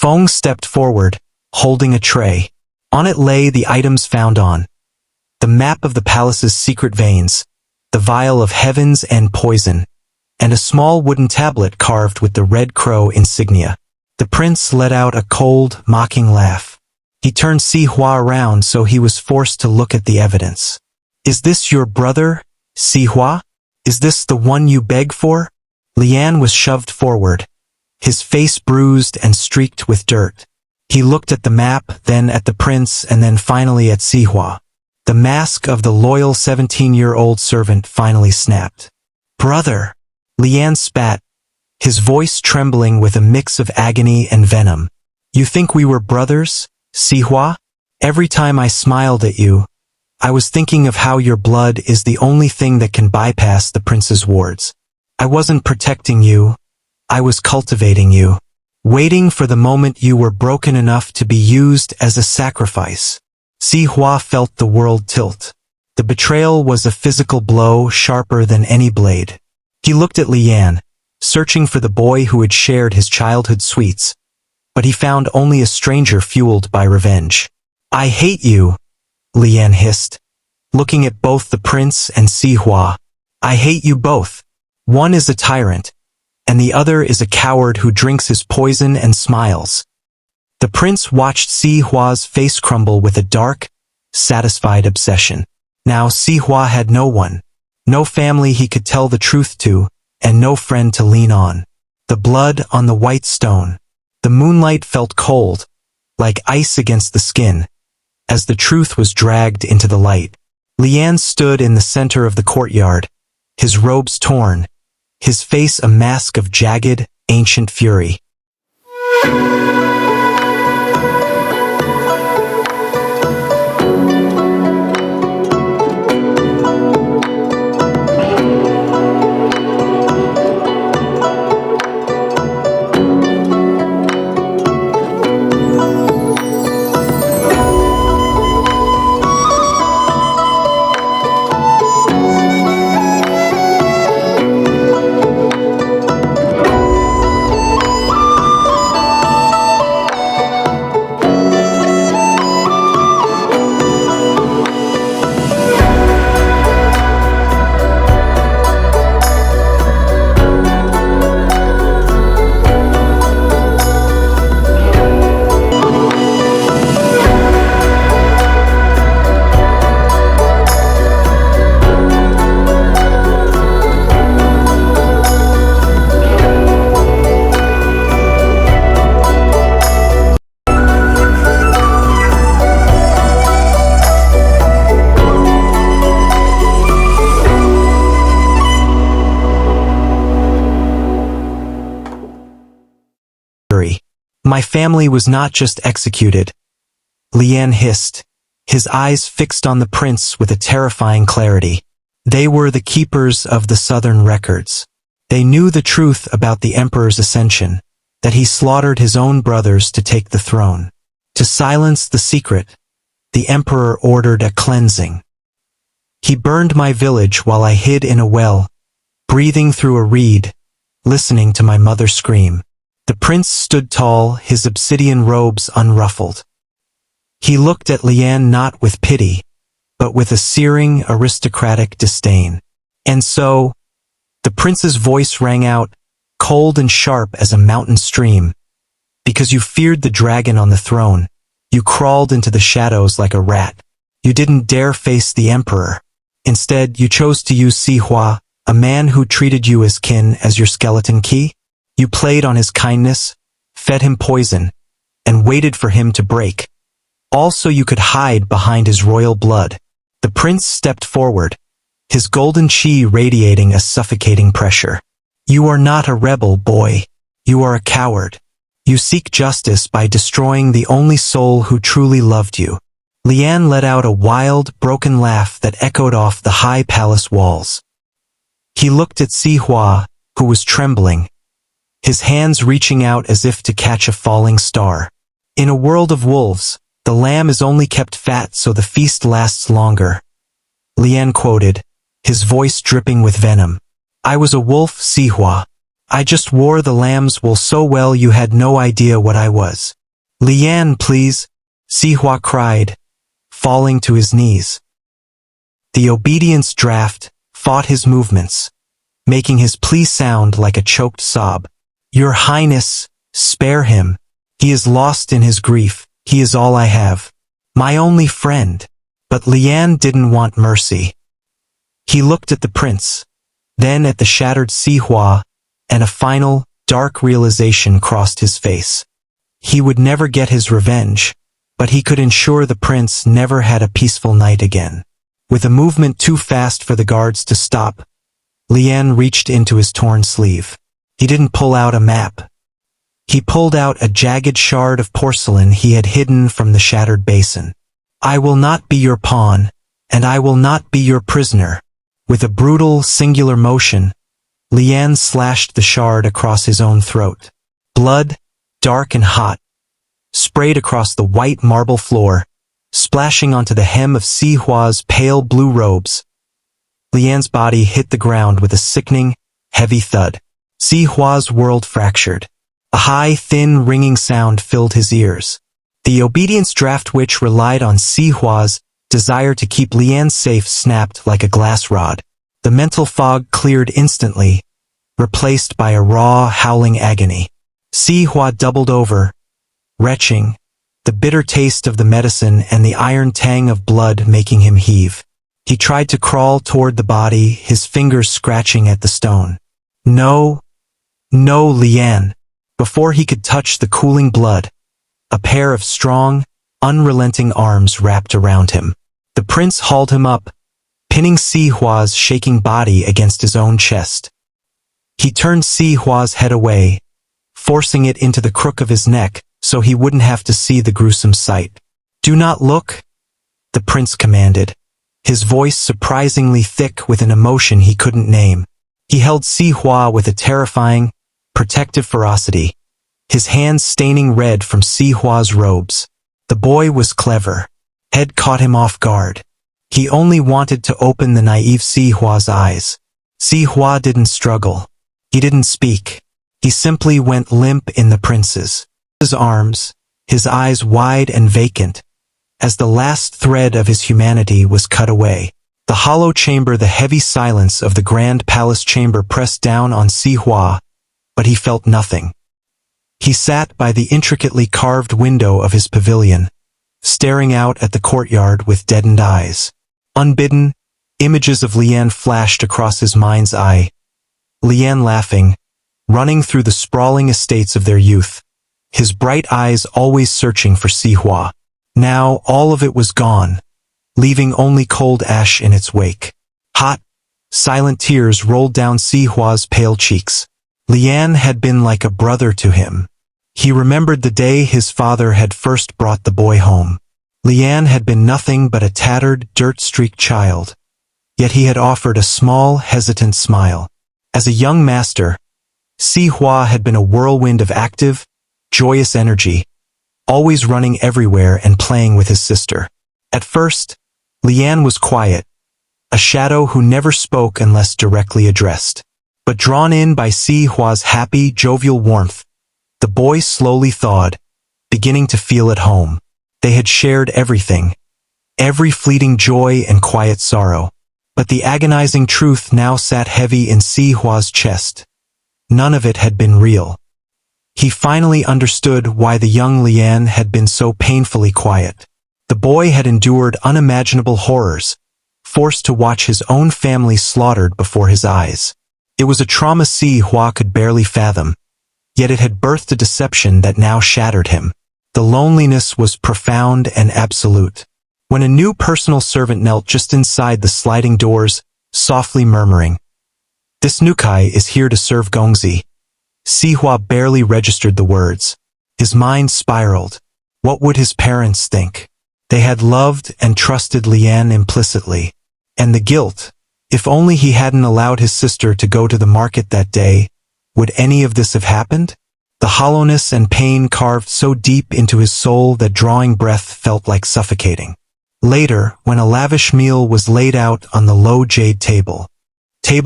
Feng stepped forward, holding a tray. On it lay the items found on the map of the palace's secret veins, the vial of heaven's end poison, and a small wooden tablet carved with the red crow insignia. The prince let out a cold, mocking laugh. He turned Si Hua around so he was forced to look at the evidence. "Is this your brother, Si Hua? Is this the one you beg for?" Lian was shoved forward, his face bruised and streaked with dirt. He looked at the map, then at the prince, and then finally at Si Hua. The mask of the loyal 17-year-old servant finally snapped. "Brother!" Lian spat, his voice trembling with a mix of agony and venom. "You think we were brothers, Si Hua? Every time I smiled at you, I was thinking of how your blood is the only thing that can bypass the prince's wards. I wasn't protecting you, I was cultivating you, waiting for the moment you were broken enough to be used as a sacrifice." Si Hua felt the world tilt. The betrayal was a physical blow sharper than any blade. He looked at Lian, searching for the boy who had shared his childhood sweets, but he found only a stranger fueled by revenge. "I hate you," Lian hissed, looking at both the prince and Si Hua. "I hate you both. One is a tyrant, and the other is a coward who drinks his poison and smiles." The prince watched Si Hua's face crumble with a dark, satisfied obsession. Now Si Hua had no one, no family he could tell the truth to, and no friend to lean on. The blood on the white stone. The moonlight felt cold, like ice against the skin, as the truth was dragged into the light. Lian stood in the center of the courtyard, his robes torn, his face a mask of jagged, ancient fury. "My family was not just executed," Lian hissed, his eyes fixed on the prince with a terrifying clarity. "They were the keepers of the southern records. They knew the truth about the emperor's ascension, that he slaughtered his own brothers to take the throne. To silence the secret, the emperor ordered a cleansing. He burned my village while I hid in a well, breathing through a reed, listening to my mother scream." The prince stood tall, his obsidian robes unruffled. He looked at Lian not with pity, but with a searing, aristocratic disdain. "And so," the prince's voice rang out, cold and sharp as a mountain stream, "because you feared the dragon on the throne, you crawled into the shadows like a rat. You didn't dare face the emperor. Instead, you chose to use Si Hua, a man who treated you as kin, as your skeleton key. You played on his kindness, fed him poison, and waited for him to break, all so you could hide behind his royal blood." The prince stepped forward, his golden chi radiating a suffocating pressure. "You are not a rebel, boy. You are a coward. You seek justice by destroying the only soul who truly loved you." Lian let out a wild, broken laugh that echoed off the high palace walls. He looked at Si Hua, who was trembling, his hands reaching out as if to catch a falling star. "In a world of wolves, the lamb is only kept fat so the feast lasts longer," Lian quoted, his voice dripping with venom. "I was a wolf, Si Hua. I just wore the lamb's wool so well you had no idea what I was." Lian, please, Si Hua cried, falling to his knees. The obedience draft fought his movements, making his plea sound like a choked sob. Your Highness, spare him. He is lost in his grief. He is all I have. My only friend. But Lian didn't want mercy. He looked at the prince, then at the shattered Si Hua, and a final, dark realization crossed his face. He would never get his revenge, but he could ensure the prince never had a peaceful night again. With a movement too fast for the guards to stop, Lian reached into his torn sleeve. He didn't pull out a map. He pulled out a jagged shard of porcelain he had hidden from the shattered basin. I will not be your pawn, and I will not be your prisoner. With a brutal, singular motion, Lian slashed the shard across his own throat. Blood, dark and hot, sprayed across the white marble floor, splashing onto the hem of Si Hua's pale blue robes. Lian's body hit the ground with a sickening, heavy thud. Si Hua's world fractured. A high, thin, ringing sound filled his ears. The obedience draft which relied on Si Hua's desire to keep Lian safe snapped like a glass rod. The mental fog cleared instantly, replaced by a raw, howling agony. Si Hua doubled over, retching, the bitter taste of the medicine and the iron tang of blood making him heave. He tried to crawl toward the body, his fingers scratching at the stone. No, no, Lian. Before he could touch the cooling blood, a pair of strong, unrelenting arms wrapped around him. The prince hauled him up, pinning Si Hua's shaking body against his own chest. He turned Si Hua's head away, forcing it into the crook of his neck so he wouldn't have to see the gruesome sight. Do not look, the prince commanded, his voice surprisingly thick with an emotion he couldn't name. He held Si Hua with a terrifying, protective ferocity, his hands staining red from Si Hua's robes. The boy was clever. Head caught him off guard. He only wanted to open the naive Si Hua's eyes. Si Hua didn't struggle. He didn't speak. He simply went limp in the prince's arms, his eyes wide and vacant, as the last thread of his humanity was cut away. The hollow chamber, the heavy silence of the grand palace chamber pressed down on Si Hua, but he felt nothing. He sat by the intricately carved window of his pavilion, staring out at the courtyard with deadened eyes. Unbidden, images of Lian flashed across his mind's eye. Lian laughing, running through the sprawling estates of their youth, his bright eyes always searching for Si Hua. Now all of it was gone, leaving only cold ash in its wake. Hot, silent tears rolled down Si Hua's pale cheeks. Lian had been like a brother to him. He remembered the day his father had first brought the boy home. Lian had been nothing but a tattered, dirt-streaked child, yet he had offered a small, hesitant smile. As a young master, Si Hua had been a whirlwind of active, joyous energy, always running everywhere and playing with his sister. At first, Lian was quiet, a shadow who never spoke unless directly addressed. But drawn in by Si Hua's happy, jovial warmth, the boy slowly thawed, beginning to feel at home. They had shared everything, every fleeting joy and quiet sorrow. But the agonizing truth now sat heavy in Si Hua's chest. None of it had been real. He finally understood why the young Lian had been so painfully quiet. The boy had endured unimaginable horrors, forced to watch his own family slaughtered before his eyes. It was a trauma Si Hua could barely fathom, yet it had birthed a deception that now shattered him. The loneliness was profound and absolute. When a new personal servant knelt just inside the sliding doors, softly murmuring, "This Nukai is here to serve Gongzi," Si Hua barely registered the words. His mind spiraled. What would his parents think? They had loved and trusted Lian implicitly. And the guilt, if only he hadn't allowed his sister to go to the market that day, would any of this have happened? The hollowness and pain carved so deep into his soul that drawing breath felt like suffocating. Later, when a lavish meal was laid out on the low jade table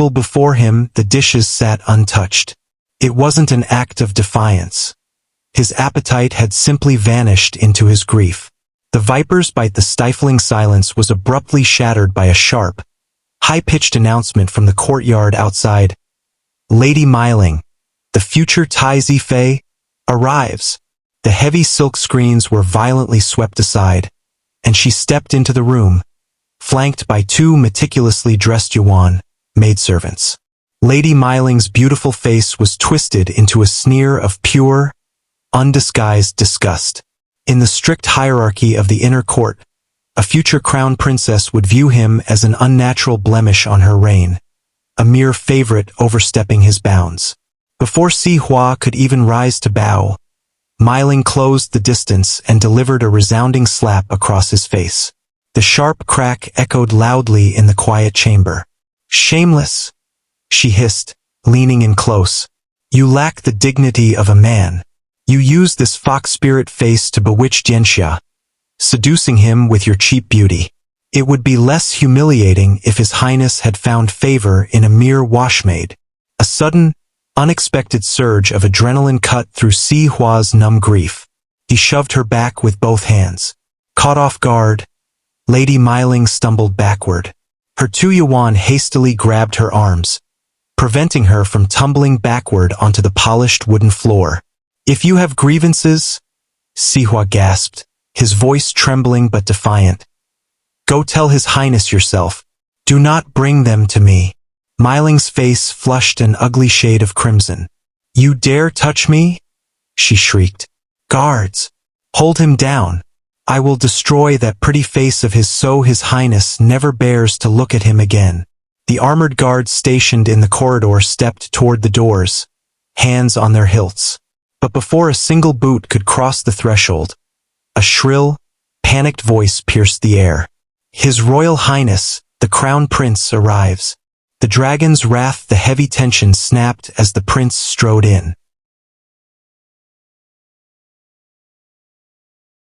before him, the dishes sat untouched. It wasn't an act of defiance. His appetite had simply vanished into his grief. The viper's bite. The stifling silence was abruptly shattered by a sharp, high-pitched announcement from the courtyard outside. Lady Meiling, the future Tai Zifei, arrives. The heavy silk screens were violently swept aside, and she stepped into the room, flanked by two meticulously dressed Yuan maidservants. Lady Meiling's beautiful face was twisted into a sneer of pure, undisguised disgust. In the strict hierarchy of the inner court, a future crown princess would view him as an unnatural blemish on her reign, a mere favorite overstepping his bounds. Before Si Hua could even rise to bow, Meiling closed the distance and delivered a resounding slap across his face. The sharp crack echoed loudly in the quiet chamber. "Shameless," she hissed, leaning in close. "You lack the dignity of a man. You use this fox spirit face to bewitch Jianxia, seducing him with your cheap beauty. It would be less humiliating if His Highness had found favor in a mere washmaid." A sudden, unexpected surge of adrenaline cut through Si Hua's numb grief. He shoved her back with both hands. Caught off guard, Lady Meiling stumbled backward. Her two Yuan hastily grabbed her arms, preventing her from tumbling backward onto the polished wooden floor. "If you have grievances," Si Hua gasped, his voice trembling but defiant, "go tell His Highness yourself. Do not bring them to me." Meiling's face flushed an ugly shade of crimson. "You dare touch me?" she shrieked. "Guards, hold him down. I will destroy that pretty face of his so His Highness never bears to look at him again." The armored guards stationed in the corridor stepped toward the doors, hands on their hilts. But before a single boot could cross the threshold, a shrill, panicked voice pierced the air. "His Royal Highness, the Crown Prince, arrives." The dragon's wrath. The heavy tension snapped as the prince strode in.